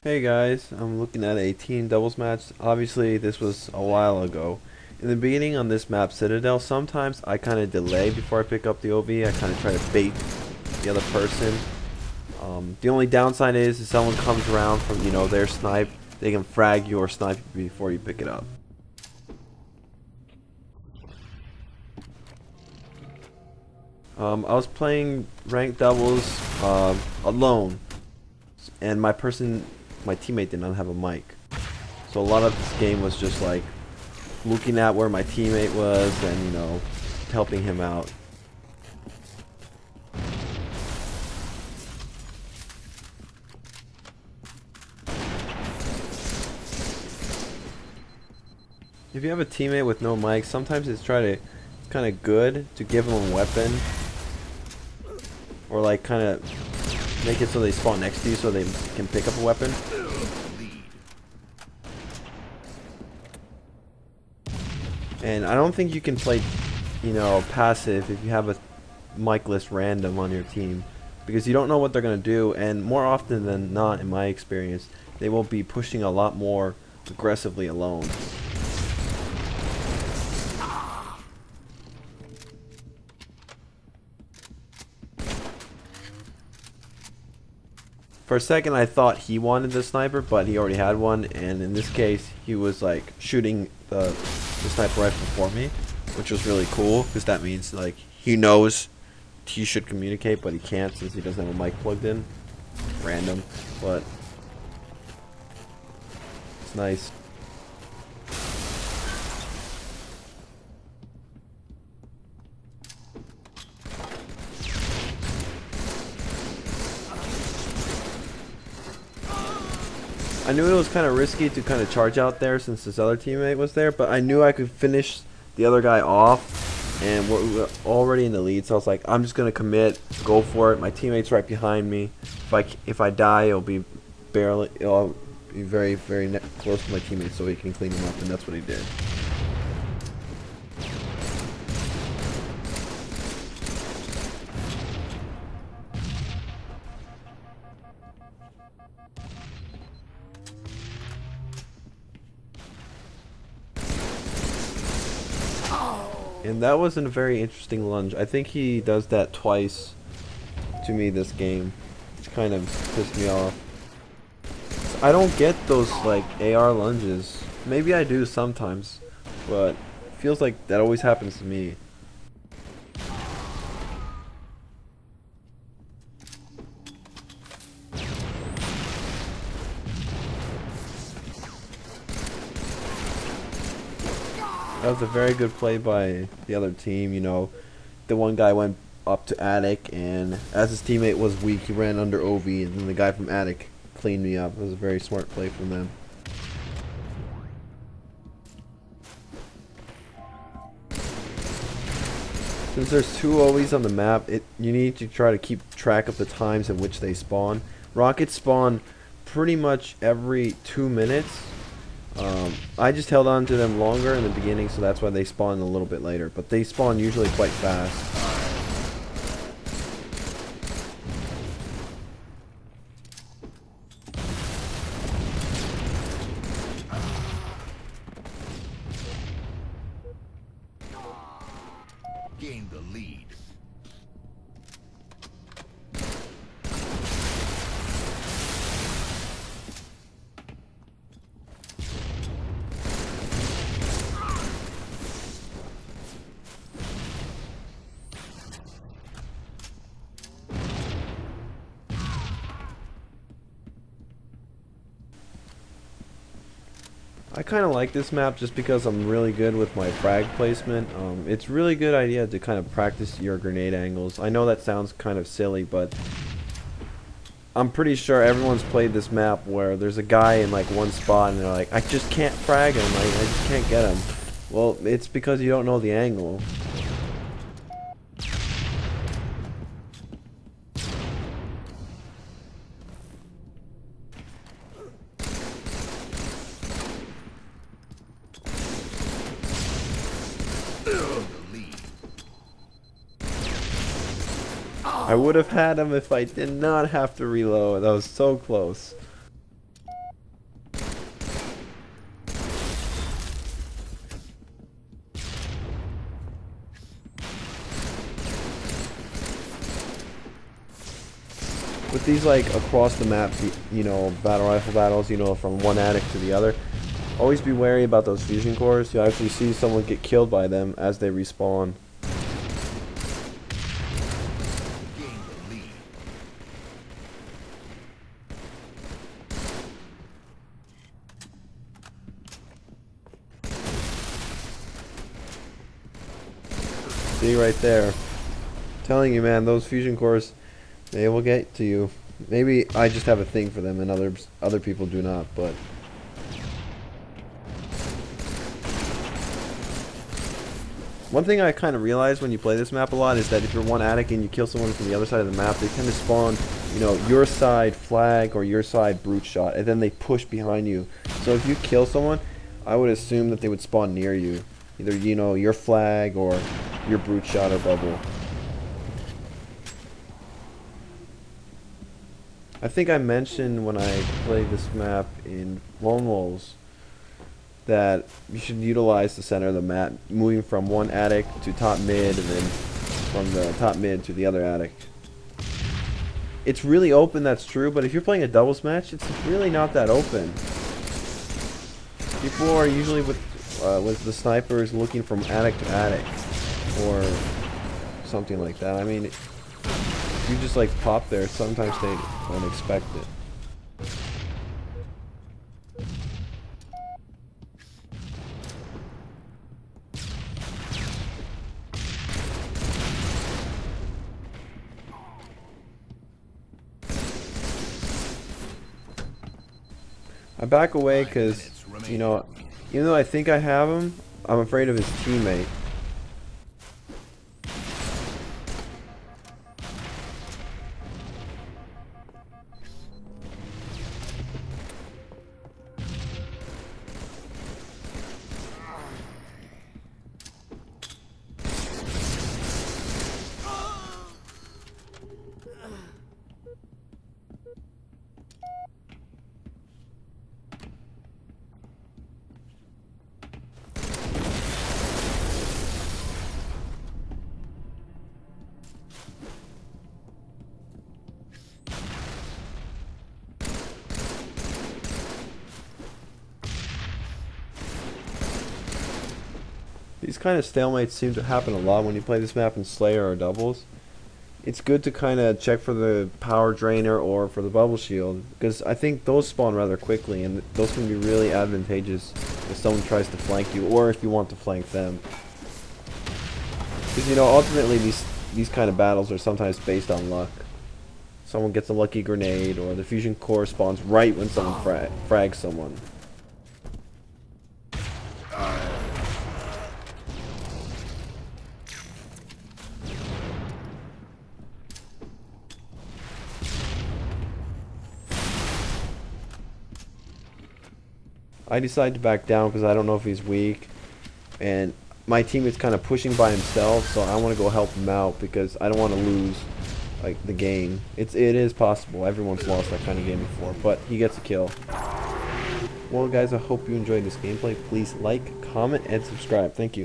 Hey guys, I'm looking at a team doubles match. Obviously, this was a while ago. In the beginning on this map, Citadel, sometimes I kind of delay before I pick up the OV. I kind of try to bait the other person. The only downside is if someone comes around from, their snipe, they can frag you or snipe you before you pick it up. I was playing ranked doubles alone, and my teammate did not have a mic. So a lot of this game was just like looking at where my teammate was and, helping him out. If you have a teammate with no mic, sometimes it's kind of good to give them a weapon, or like kind of make it so they spawn next to you so they can pick up a weapon. And I don't think you can play, passive if you have a micless random on your team, because you don't know what they're going to do, and more often than not, in my experience, they will be pushing a lot more aggressively alone. For a second I thought he wanted the sniper, but he already had one, and in this case he was like shooting the sniper right before me, which was really cool because that means like he knows he should communicate, but he can't since he doesn't have a mic plugged in. Random, but it's nice. I knew it was kind of risky to kind of charge out there since this other teammate was there, but I knew I could finish the other guy off, and we were already in the lead, so I was like, I'm just gonna commit, go for it. My teammate's right behind me. If I die, it'll be very close to my teammate, so he can clean him up, and that's what he did. And that wasn't a very interesting lunge. I think he does that twice to me this game, which kind of pissed me off. I don't get those like AR lunges. Maybe I do sometimes, but it feels like that always happens to me. That was a very good play by the other team. The one guy went up to Attic, and as his teammate was weak, he ran under OV, and then the guy from Attic cleaned me up. It was a very smart play from them. Since there's two OVs on the map, you need to try to keep track of the times in which they spawn. Rockets spawn pretty much every 2 minutes. I just held on to them longer in the beginning, so that's why they spawn a little bit later. But they spawn usually quite fast. Gain the lead. I kind of like this map just because I'm really good with my frag placement. It's really good idea to kind of practice your grenade angles. I know that sounds kind of silly, but I'm pretty sure everyone's played this map where there's a guy in like one spot and they're like, I just can't frag him, I just can't get him. Well, it's because you don't know the angle. I would have had him if I did not have to reload. That was so close. with these like across the maps, you know, battle rifle battles, you know, from one attic to the other, always be wary about those fusion cores. You'll actually see someone get killed by them as they respawn. See right there. Telling you, man, those fusion cores, they will get to you. Maybe I just have a thing for them and other people do not, but one thing I kind of realized when you play this map a lot is that if you're one attic and you kill someone from the other side of the map, they tend to spawn, you know, your side flag or your side brute shot, and then they push behind you. So if you kill someone, I would assume that they would spawn near you. Either, you know, your flag or your brute shot or bubble. I think I mentioned when I played this map in Lone Wolves that you should utilize the center of the map, moving from one attic to top mid and then from the top mid to the other attic. It's really open, that's true, but if you're playing a doubles match, it's really not that open. People are usually with the snipers looking from attic to attic or something like that. I mean, if you just like pop there, sometimes they don't expect it. I back away because, you know, even though I think I have him, I'm afraid of his teammate. These kind of stalemates seem to happen a lot when you play this map in Slayer or doubles. It's good to kind of check for the power drainer or for the bubble shield, because I think those spawn rather quickly, and those can be really advantageous if someone tries to flank you or if you want to flank them. Because, you know, ultimately these kind of battles are sometimes based on luck. Someone gets a lucky grenade, or the fusion core spawns right when someone frags someone. I decide to back down because I don't know if he's weak, and my team is kind of pushing by himself, so I want to go help him out because I don't want to lose like the game. It is possible. Everyone's lost that kind of game before, but he gets a kill. Well, guys, I hope you enjoyed this gameplay. Please like, comment, and subscribe. Thank you.